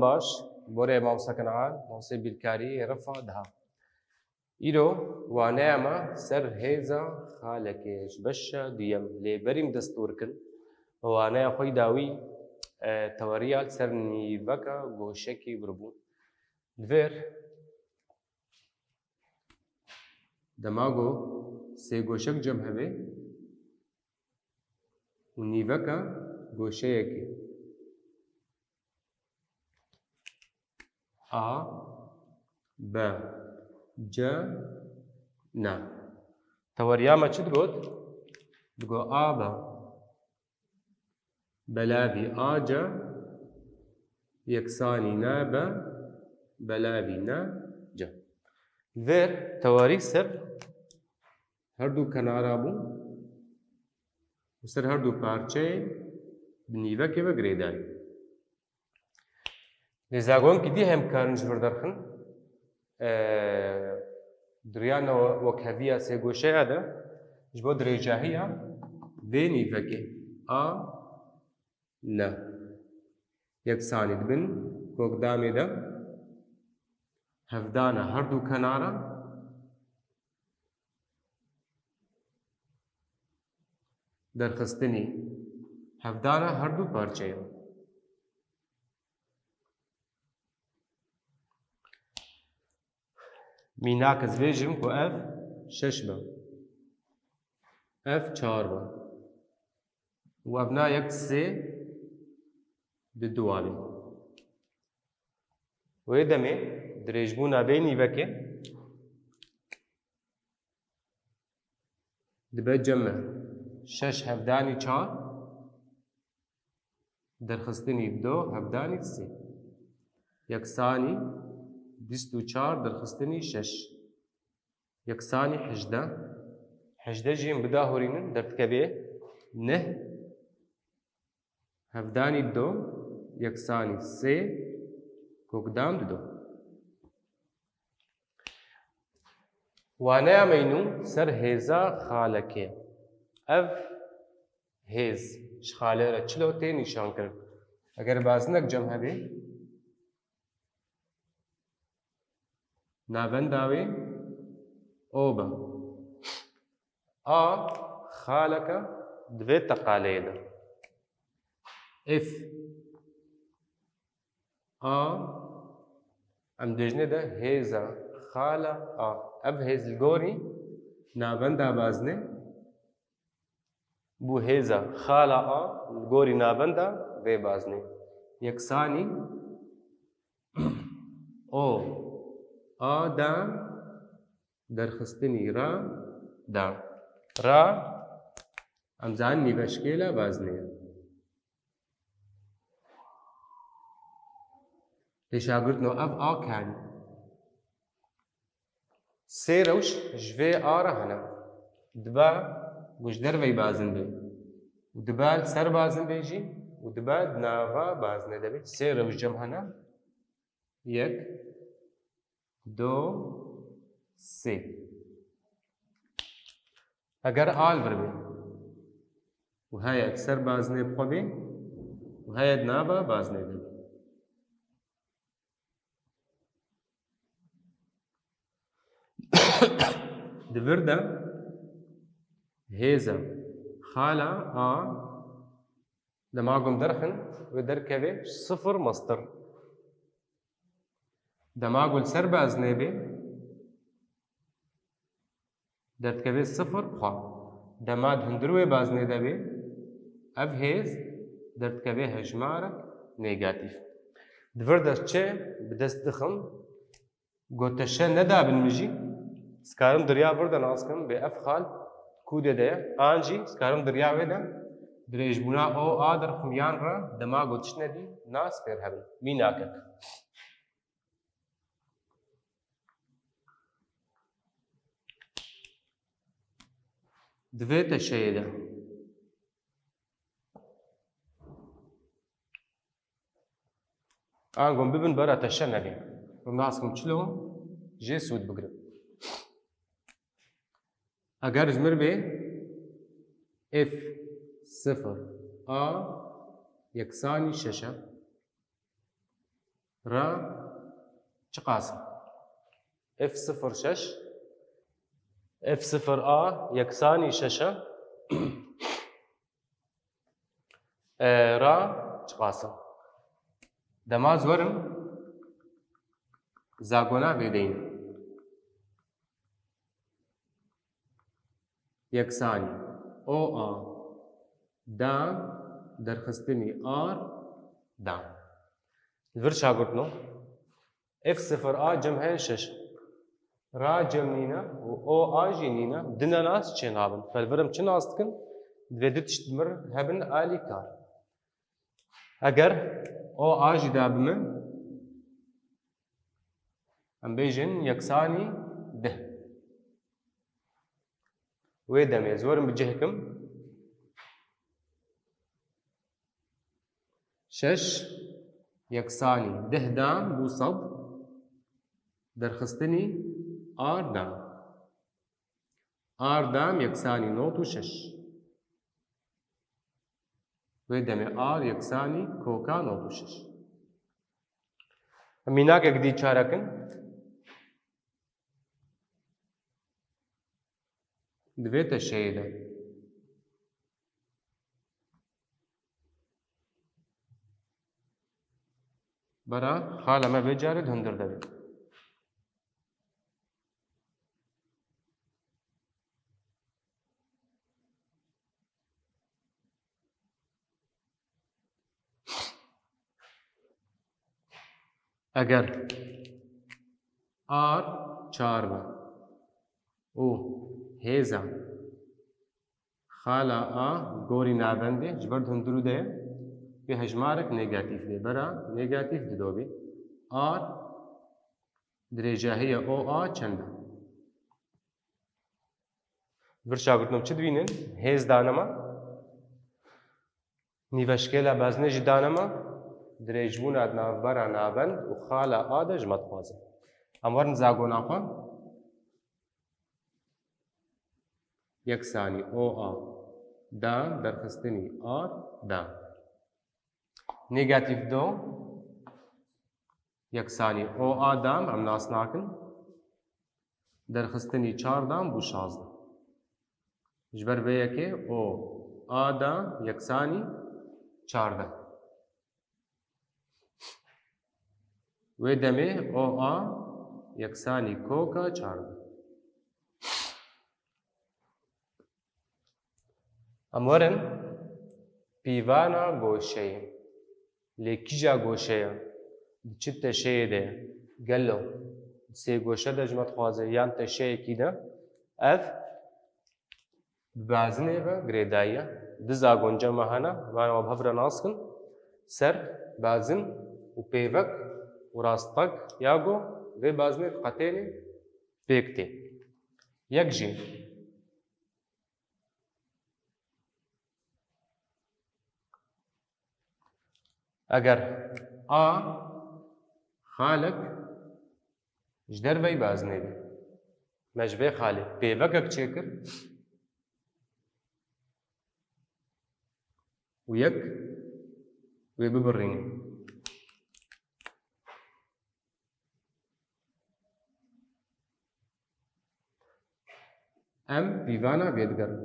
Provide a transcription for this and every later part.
باش بوري ماوسا كنعان موسى بالكاري رفع دها إيرو واناما سر هيزا خالكيش بشا ديم لي بريم دستوركن وانا خوي داوي توريال سر نيفكا غوشكي بربو الفير دماغو سي غوشك جمهبه ونيفكا غوشيكي ب ج ن توريا ما چه تقول؟ تقول آبا بلاوي آجا يكساني نابا بلاوي نا جا فير تواريخ سر هردو كنارابو وسر هردو پارچه بنيوه که و گریداری لزاقون كدي هم كارنج بردرخن دريانا وكهفية سيغوشي هذا جبو دريجاهية بيني فكي ن يكساني دبن كوكدامي دا هفدانا هردو كنارا درخستني هفدانا هردو پارچه ميناك زويجم كو اف 6 با اف 4 با وابنا يك سي بدوالي ويدمي دريجبونا بيني بكي دبا جمع 6 هفداني 4 درخستني 2 هفداني 3 يكساني 24 درخستني 6 يكساني 18 جيم بدا هورينن درتكبه نه هفداني 2 يكساني 3 كوكدام 2 وانا مينو سر هيزا خالكي اف هيز شخاله را چلو ته نشان کر اگر بازنک جمع هبه ناونداوي اوبا خالك دوي تقاليد اف ام دجنه ده هيزا خالا اب هيز الجوري ناوندا بازنه بو هيزا خالا الجوري ناوندا بي بازنه يكساني او دا درخستني را دا را امزاني بشكيلة بازنية ليش قلتنو اف كان سيروش جوي هنا دبا وش دربي بازن بي ودبال سر بازن بيجي ودبال نافا بازن دبي سيروش جم هنا يك 2 3 اگر آل بربي وهي اكسر بازنه بخوبي وهي نابا بازنه دبي دفردا هيزا خالا دماغم درخن ودركبه 0 مصدر دماغل سر بازنه بي درتكبه 0 خوا دماغ هندروه بازنه ده بي اف هيز درتكبه هجمارك نيجاتيف دفردا چه بدست دخم گوتشه ندا بنمجي سكارم دريا بردا ناسكم بي اف خال كوده ده انجي سكارم دريا ويدا دريجبونا او آدر خميان را دماغو تشنه دي ناس پير هبن ميناكك دويت الشيء ده قوم ببن برا تشنه دي وناسكم چلو جي سود بقرب اگر جمر بي اف 0 يكساني 6 را چ قاسم اف صفر شش اف صفر یکسانی ششه را چ قاسم دما زورم زاگۆنا بێدەین یەکسانی OA دام دەرخستنی R دام لەبەر چاگوتنەوە F0A جەم هەیە شەش را جەم نینە و OA ژی نینە دنە ناس چێ نابن فەلڤرم چ ناس دکن دوێ دو تشت مر هەبن ئالی کار ئەگەر OA ژی دابمن ئەم بێژن یەکسانی ده وێ دەمێ زۆرم بجێهکم شەش یەکسانی ده دام بوو سەد دەرخستنی R دام R دام یەکسانی نۆت و شەش وێ دەمێ R یەکسانی کۆکا نۆت و شەش میناکێک دی چارەکن دەبێتە شەیدە بەرە خاڵ ئەمە بێ جارێت هەندر دەبێت ئەگەر R چار بە و هێزە خاڵە A گۆری نابەندێ ji ber hundirû de ye pê hejmarek negatîf bê bera negatîf didobî R dirêjehiya OA çend e vir şagirtinom çi dibînin hêz danema nîveşkêla bazinê jî danema dirêjbûna navbera navend û xala A de ji me dixwaze em werin zagona xwe یەکسانی OA دام دەرخستنی R دام نێگاتیڤ دۆ یەکسانی OA دام ئەم ناس ناکن دەرخستنی چار دام بوو شازدە ji ber vê yekê OA دام یەکسانی چاردە wê demê OA یەکسانی کۆکا چاردە ئەم وەرن پیڤانە گۆشەیە لێ کیژا گۆشەیە چ تەشەیە دێ گەلۆ سێ گۆشە دە ji me dixwaze yan teşeyekî de ev bi bazinê ve girêdayî ye di zagonca me hene van we bi hev re nas kin ser bazin û pêvek û rastek ya got vê bazinê qetênê pêk tê yek jî ئەگەر A خالek ji derveyî bazinê bê me ji vê xalê pêvekek çêkir û yek wê bibirînin em pîvana vêdigerin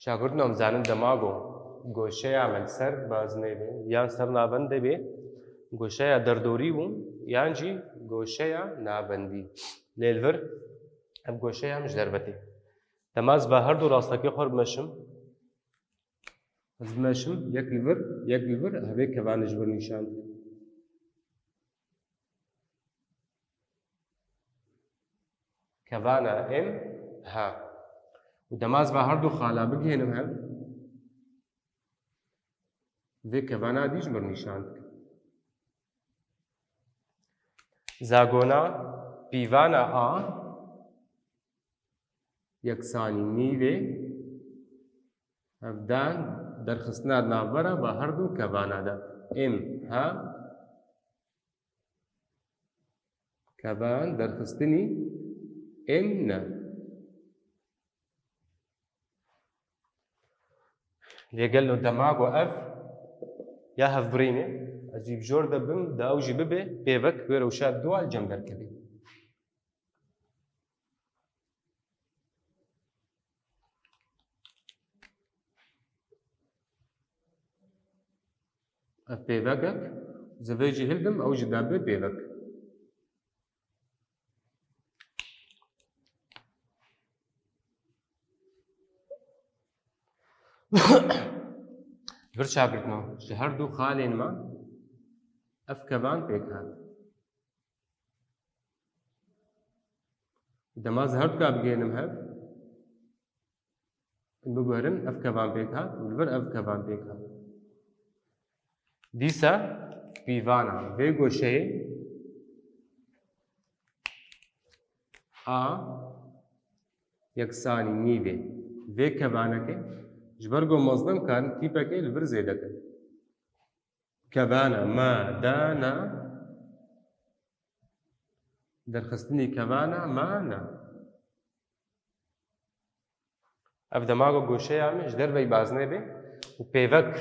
şagirtin em zanin dema got گۆشەیە مەلسەر بازنێ بێ یان سەر نابەندە بێ گۆشەیە دەردۆری بوون یان جی گۆشەیە نابەندی لێلڤر ئەم گۆشەیە مش دەربەتێ دەماز بە هەردوو ڕاستەکەی خۆر بمەشم ez bimەشم yek li vir hevê kevanê ji wir nîşan dikin kevana em ha û demaz bە herdû xala bigihînim hev vê kevana dî ji mir nîşan dikin zagona pîvana A yeksanî nîvê hevdan derxistina navbera bi herdû kevana de em ha kevan derxistinî em ne lêgel dema got ev یا هەفبڕینێ ئەجیب ژۆر دەبم داوژی ببێ پێڤەک وێرە وشات دووە جەم دەرکەبێ ئەف پێڤەکەک زەڤێژی هێلدم ئەوژی دابێ پێڤەک ڤر چاکردنەوە ji herdû xalên me ev kevan pêk hat dema ji herdûka bigênim hev biguherin ev kevan pêk hat û li vir ev kevan pêk hat dîsa pîvana vê goşeyê a yeksanî nîvê vê kevanekê ji ber ku meznim karin tîpekê li vir zêde kin kevana me dana derxistinî kevana me ne ev dema ku goşeya min ji derveyî bazinê bê û pêvek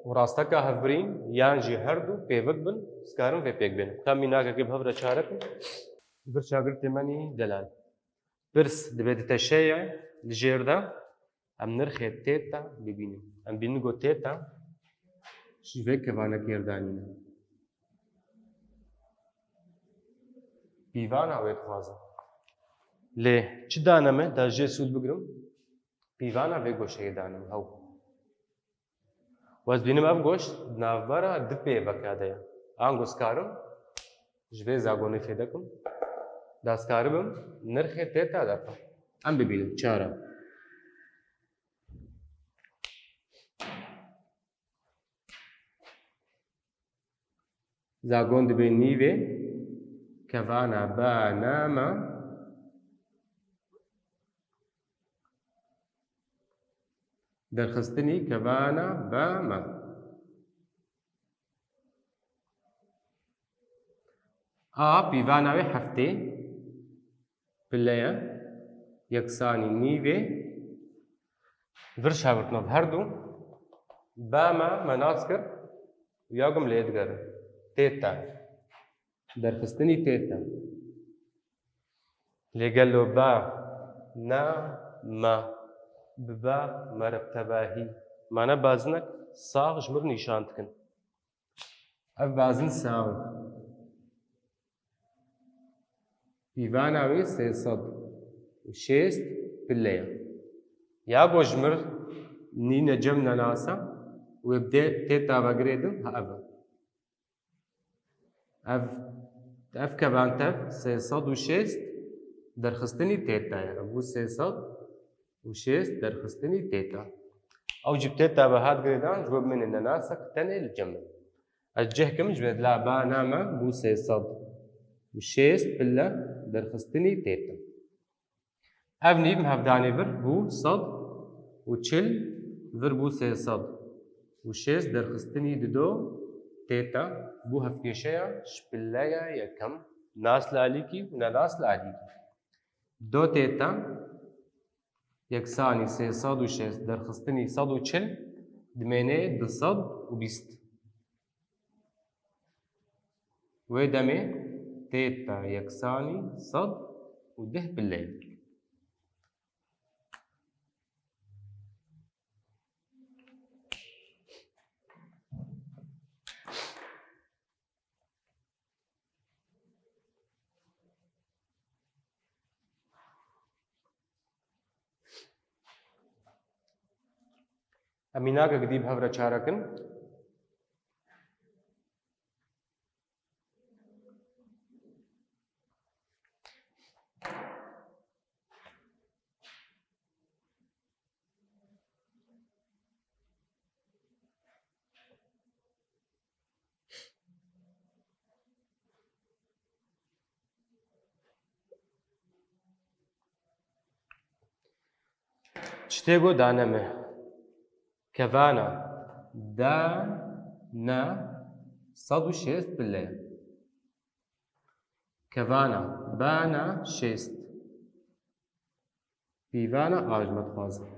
û rasteka hevbirîn yan jî herdû pêvek bin dikarin vê pêk bênin ka mînakekê bi hev re çarekin vir şagirdê me nî delal pirs dibe di teşeyê li jêr de em nirxê têta bibînin em bînin ku têta ji vê kevanekê erdanîne pîvana wê dixwazim lê çi dane me da jê sûd bigirim pîvana vê goşeyê danim hew wez bînim ev goş di navbera di pêveka de ye an ku skarim ji vê zagonê fê dikim da skaribim nirxê têta derxim em bibînin çara zagon dibe nîvê kevana bana me derxistinî kevana ba me a pîvana wê heftê pille ye yeksanî nîvê vir şagirtinov herdû ba me nas kir û ya gum lê digerin têta derxistinî têta lê gelo ba na me bi ba mertebahî mane bazinek sax ji mir nîşan dikin ev bazin saw pîvana wê sê sed û şêst pille ye ya ku ji mir nîne cem nenasa wê bi têta vegirê din ha ev e ev kevan tev sê sed û şêst derxistinî têta ye ev bû sê sed û şêst derxistinî têta ew jî bi têta ve hat girêdan ji bo bimînin nenasek tenê li cem in ez cihkim ji vê dila bana me bû sê sed û şêst pille derxistinî têta ev nîv hevdanê vir bû sed û çil vir bû sê sed û şêst derxistinî dido têta bû hevkêşeya ji pilleya yekem nas li alîkî û nenas li alîkî do têta yeksanî sê sed û şêst derxistinî sed û çil dimêne di sed û bîst wê demê têta yeksanî sed û deh pille ye em mînakek dî bi hev re çarekin tiştê got dane me kevana dana sed û şêst pille ye kevana bana şêst pîvana a ji me dixwazim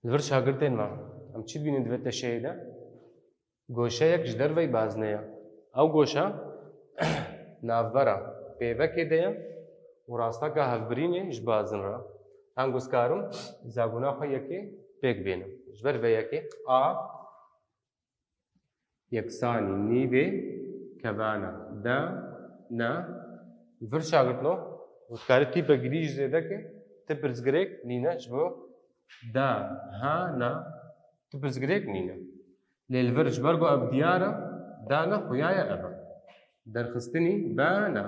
لەبەر شاگردێنمان ئەم چیت بینین دەبێتە شەیدا گۆشەیەک ji derveyê baznەیە ئەو گۆشە navbera pêvekê de ye û rasteka hevbirînê ji bazin re hangûzkarim zabûna xwe yekê pêk bênim ji ber vê yekê a yeksanî nîvê kevana da na vir şagirdno wekare tîpek girî ji zêdekê ti pirsgirêk nîne ji bo da ha na ti pirsgirêk nîne lê li vir ji ber ku ev diyar e dana xuya ye ev e derxistinî bana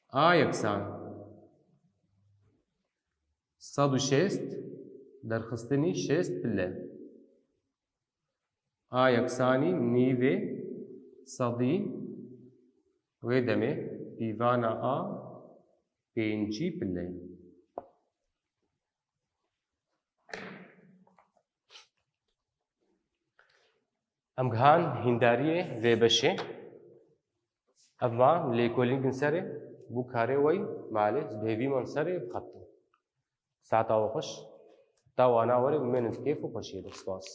a yeksan sed û şêst derxistinî şêst pile a yeksanî nîvê sedî wê demê pîvana a pêncî pile em gihan hîndariyê vê beşê ev ma lêkolîngin serê bû karê wey malê ji hêvîman serê bixetin saeta we xweş ta wana were û mênin kêf û xweşiyê spas.